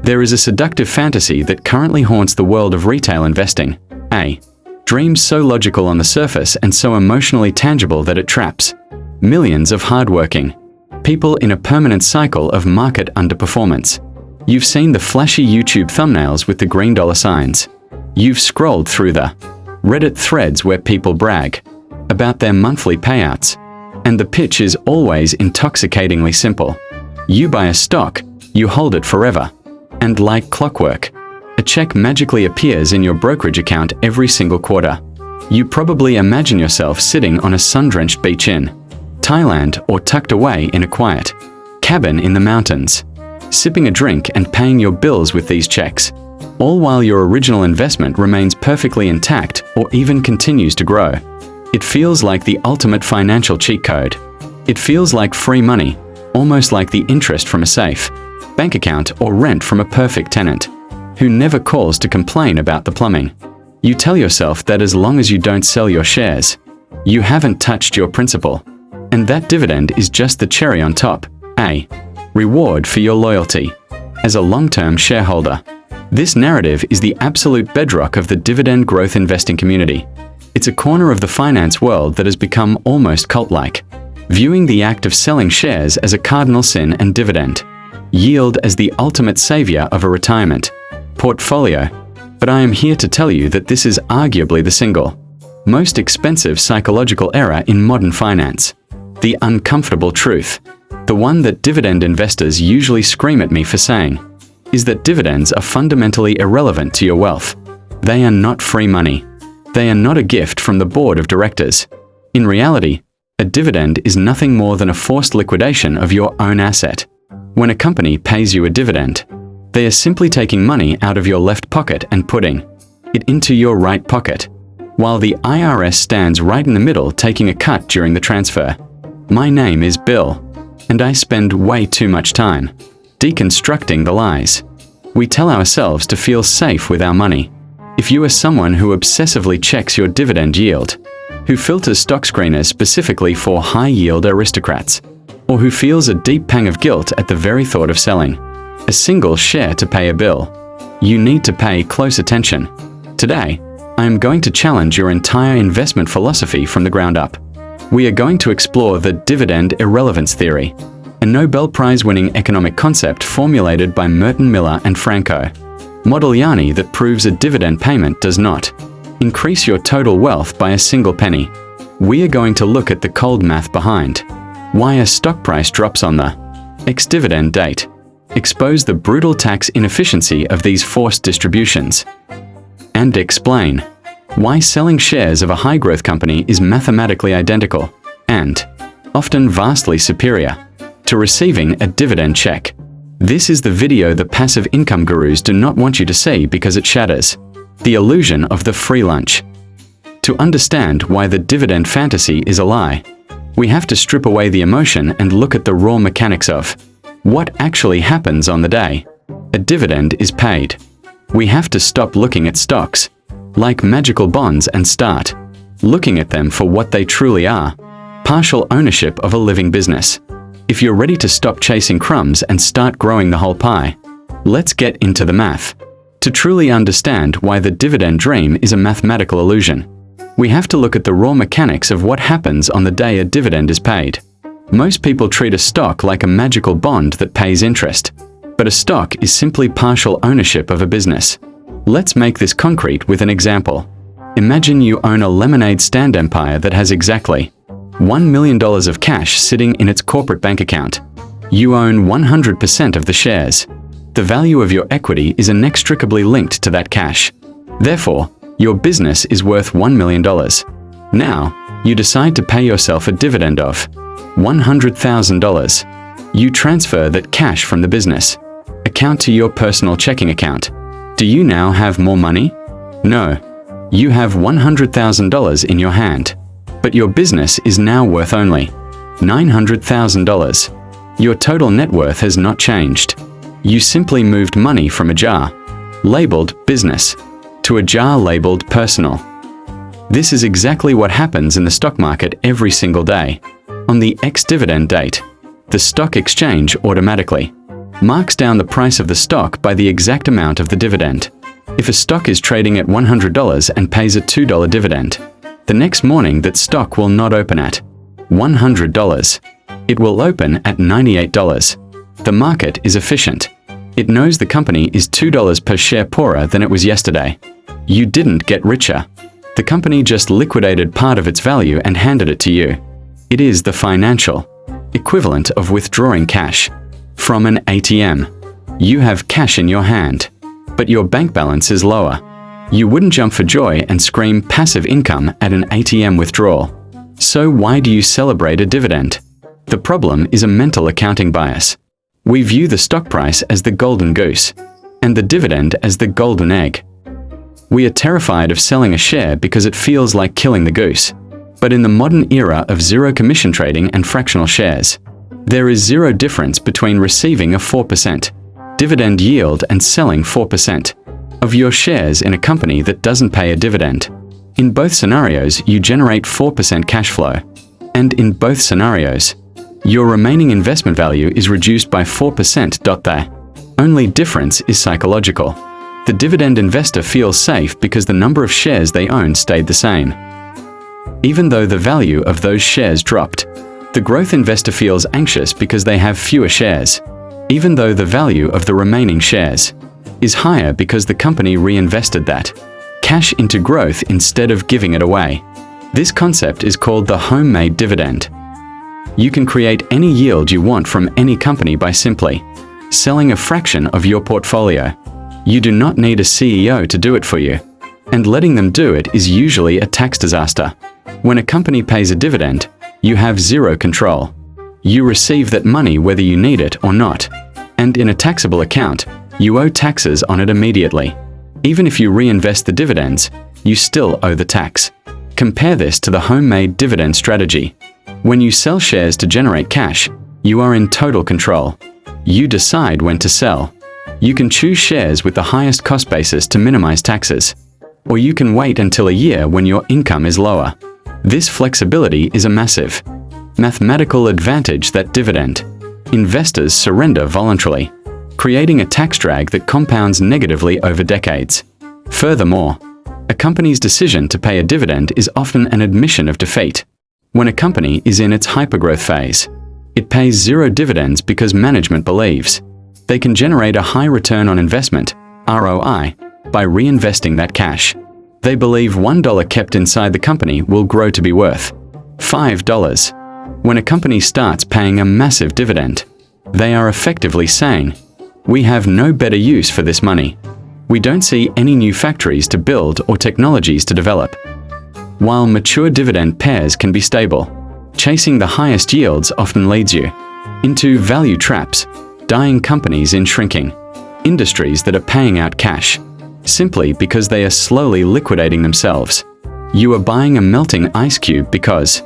There is a seductive fantasy that currently haunts the world of retail investing. A dreams so logical on the surface and so emotionally tangible that it traps millions of hardworking people in a permanent cycle of market underperformance. You've seen the flashy YouTube thumbnails with the green dollar signs. You've scrolled through the Reddit threads where people brag about their monthly payouts. And the pitch is always intoxicatingly simple. You buy a stock, you hold it forever. And like clockwork, a check magically appears in your brokerage account every single quarter. You probably imagine yourself sitting on a sun-drenched beach in Thailand or tucked away in a quiet cabin in the mountains, sipping a drink and paying your bills with these checks, all while your original investment remains perfectly intact or even continues to grow. It feels like the ultimate financial cheat code. It feels like free money, almost like the interest from a safe bank account or rent from a perfect tenant who never calls to complain about the plumbing. You tell yourself that as long as you don't sell your shares, you haven't touched your principal. And that dividend is just the cherry on top, a reward for your loyalty as a long-term shareholder. This narrative is the absolute bedrock of the dividend growth investing community. It's a corner of the finance world that has become almost cult-like, viewing the act of selling shares as a cardinal sin and dividend yield as the ultimate savior of a retirement portfolio. But I am here to tell you that this is arguably the single most expensive psychological error in modern finance. The uncomfortable truth, the one that dividend investors usually scream at me for saying, is that dividends are fundamentally irrelevant to your wealth. They are not free money. They are not a gift from the board of directors. In reality, a dividend is nothing more than a forced liquidation of your own asset. When a company pays you a dividend, they are simply taking money out of your left pocket and putting it into your right pocket, while the IRS stands right in the middle taking a cut during the transfer. My name is Bill, and I spend way too much time deconstructing the lies we tell ourselves to feel safe with our money. If you are someone who obsessively checks your dividend yield, who filters stock screeners specifically for high-yield aristocrats, or who feels a deep pang of guilt at the very thought of selling a single share to pay a bill, you need to pay close attention. Today, I am going to challenge your entire investment philosophy from the ground up. We are going to explore the Dividend Irrelevance Theory, a Nobel Prize-winning economic concept formulated by Merton Miller and Franco Modigliani that proves a dividend payment does not increase your total wealth by a single penny. We are going to look at the cold math behind why a stock price drops on the ex-dividend date, expose the brutal tax inefficiency of these forced distributions, and explain why selling shares of a high-growth company is mathematically identical and often vastly superior to receiving a dividend check. This is the video the passive income gurus do not want you to see because it shatters the illusion of the free lunch. To understand why the dividend fantasy is a lie, we have to strip away the emotion and look at the raw mechanics of what actually happens on the day a dividend is paid. We have to stop looking at stocks like magical bonds and start looking at them for what they truly are: partial ownership of a living business. If you're ready to stop chasing crumbs and start growing the whole pie, let's get into the math. To truly understand why the dividend dream is a mathematical illusion, we have to look at the raw mechanics of what happens on the day a dividend is paid. Most people treat a stock like a magical bond that pays interest, but a stock is simply partial ownership of a business. Let's make this concrete with an example. Imagine you own a lemonade stand empire that has exactly $1 million of cash sitting in its corporate bank account. You own 100% of the shares. The value of your equity is inextricably linked to that cash. Therefore, your business is worth $1 million. Now, you decide to pay yourself a dividend of $100,000. You transfer that cash from the business account to your personal checking account. Do you now have more money? No. You have $100,000 in your hand, but your business is now worth only $900,000. Your total net worth has not changed. You simply moved money from a jar labeled business to a jar labeled personal. This is exactly what happens in the stock market every single day. On the ex-dividend date, the stock exchange automatically marks down the price of the stock by the exact amount of the dividend. If a stock is trading at $100 and pays a $2 dividend, the next morning that stock will not open at $100. It will open at $98. The market is efficient. It knows the company is $2 per share poorer than it was yesterday. You didn't get richer. The company just liquidated part of its value and handed it to you. It is the financial equivalent of withdrawing cash from an ATM. You have cash in your hand, but your bank balance is lower. You wouldn't jump for joy and scream passive income at an ATM withdrawal. So why do you celebrate a dividend? The problem is a mental accounting bias. We view the stock price as the golden goose, and the dividend as the golden egg. We are terrified of selling a share because it feels like killing the goose. But in the modern era of zero commission trading and fractional shares, there is zero difference between receiving a 4% dividend yield and selling 4% of your shares in a company that doesn't pay a dividend. In both scenarios, you generate 4% cash flow. And in both scenarios, your remaining investment value is reduced by 4%. The only difference is psychological. The dividend investor feels safe because the number of shares they own stayed the same, even though the value of those shares dropped. The growth investor feels anxious because they have fewer shares, even though the value of the remaining shares is higher because the company reinvested that cash into growth instead of giving it away. This concept is called the homemade dividend. You can create any yield you want from any company by simply selling a fraction of your portfolio. You do not need a CEO to do it for you, and letting them do it is usually a tax disaster. When a company pays a dividend, you have zero control. You receive that money whether you need it or not, and in a taxable account, you owe taxes on it immediately. Even if you reinvest the dividends, you still owe the tax. Compare this to the homemade dividend strategy. When you sell shares to generate cash, you are in total control. You decide when to sell. You can choose shares with the highest cost basis to minimize taxes, or you can wait until a year when your income is lower. This flexibility is a massive mathematical advantage that dividend investors surrender voluntarily, creating a tax drag that compounds negatively over decades. Furthermore, a company's decision to pay a dividend is often an admission of defeat. When a company is in its hypergrowth phase, it pays zero dividends because management believes they can generate a high return on investment, ROI, by reinvesting that cash. They believe $1 kept inside the company will grow to be worth $5. When a company starts paying a massive dividend, they are effectively saying, "We have no better use for this money. We don't see any new factories to build or technologies to develop." While mature dividend pairs can be stable, chasing the highest yields often leads you into value traps, dying companies in shrinking industries that are paying out cash simply because they are slowly liquidating themselves. You are buying a melting ice cube because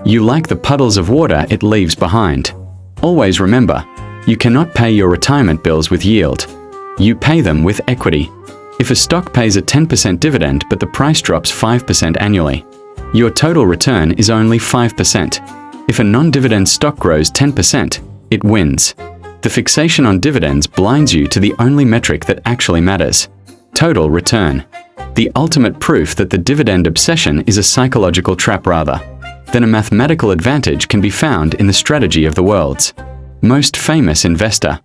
you like the puddles of water it leaves behind. Always remember, you cannot pay your retirement bills with yield. You pay them with equity. If a stock pays a 10% dividend but the price drops 5% annually, your total return is only 5%. If a non-dividend stock grows 10%, it wins. The fixation on dividends blinds you to the only metric that actually matters: total return. The ultimate proof that the dividend obsession is a psychological trap rather than a mathematical advantage can be found in the strategy of the world's most famous investor,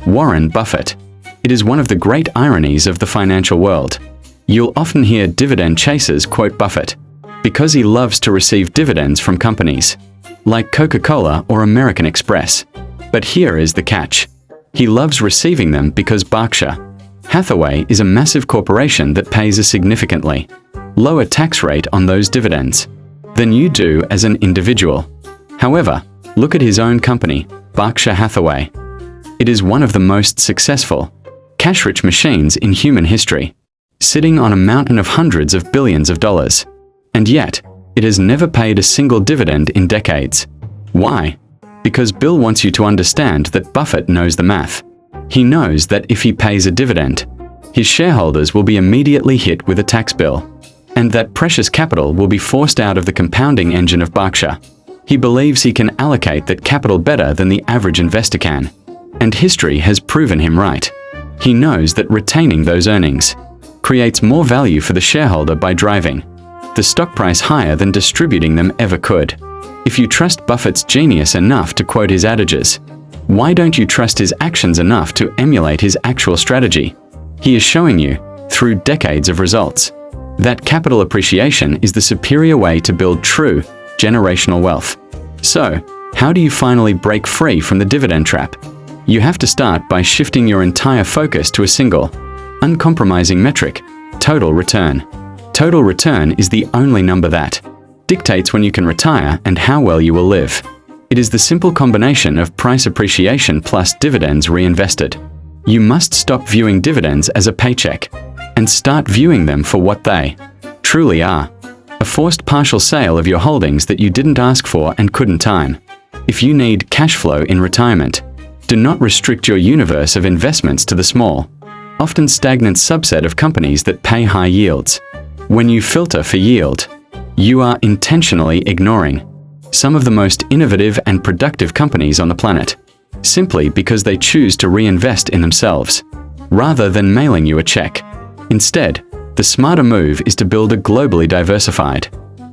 Warren Buffett. It is one of the great ironies of the financial world. You'll often hear dividend chasers quote Buffett because he loves to receive dividends from companies like Coca-Cola or American Express. But here is the catch. He loves receiving them because Berkshire Hathaway is a massive corporation that pays a significantly lower tax rate on those dividends than you do as an individual. However, look at his own company, Berkshire Hathaway. It is one of the most successful, cash-rich machines in human history, sitting on a mountain of hundreds of billions of dollars. And yet, it has never paid a single dividend in decades. Why? Because Bill wants you to understand that Buffett knows the math. He knows that if he pays a dividend, his shareholders will be immediately hit with a tax bill, and that precious capital will be forced out of the compounding engine of Berkshire. He believes he can allocate that capital better than the average investor can. And history has proven him right. He knows that retaining those earnings creates more value for the shareholder by driving the stock price higher than distributing them ever could. If you trust Buffett's genius enough to quote his adages, why don't you trust his actions enough to emulate his actual strategy? He is showing you, through decades of results, that capital appreciation is the superior way to build true generational wealth. So, how do you finally break free from the dividend trap? You have to start by shifting your entire focus to a single, uncompromising metric: total return. Total return is the only number that dictates when you can retire and how well you will live. It is the simple combination of price appreciation plus dividends reinvested. You must stop viewing dividends as a paycheck and start viewing them for what they truly are: a forced partial sale of your holdings that you didn't ask for and couldn't time. If you need cash flow in retirement, do not restrict your universe of investments to the small, often stagnant subset of companies that pay high yields. When you filter for yield, you are intentionally ignoring some of the most innovative and productive companies on the planet, simply because they choose to reinvest in themselves, rather than mailing you a check. Instead, the smarter move is to build a globally diversified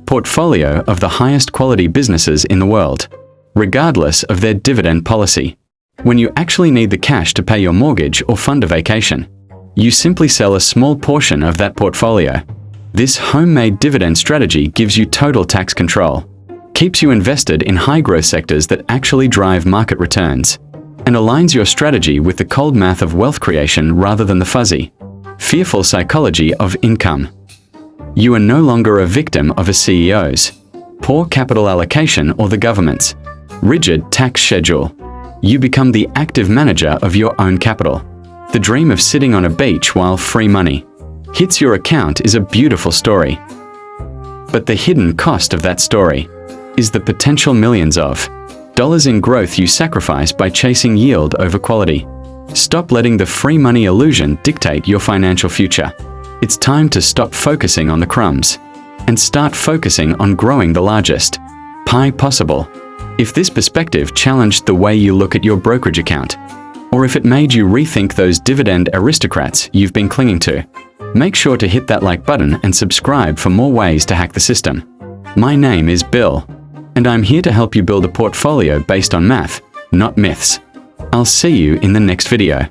portfolio of the highest quality businesses in the world, regardless of their dividend policy. When you actually need the cash to pay your mortgage or fund a vacation, you simply sell a small portion of that portfolio. This homemade dividend strategy gives you total tax control, keeps you invested in high-growth sectors that actually drive market returns, and aligns your strategy with the cold math of wealth creation rather than the fuzzy, fearful psychology of income. You are no longer a victim of a CEO's poor capital allocation or the government's rigid tax schedule. You become the active manager of your own capital. The dream of sitting on a beach while free money hits your account is a beautiful story. But the hidden cost of that story is the potential millions of dollars in growth you sacrifice by chasing yield over quality. Stop letting the free money illusion dictate your financial future. It's time to stop focusing on the crumbs and start focusing on growing the largest pie possible. If this perspective challenged the way you look at your brokerage account, or if it made you rethink those dividend aristocrats you've been clinging to, make sure to hit that like button and subscribe for more ways to hack the system. My name is Bill, and I'm here to help you build a portfolio based on math, not myths. I'll see you in the next video.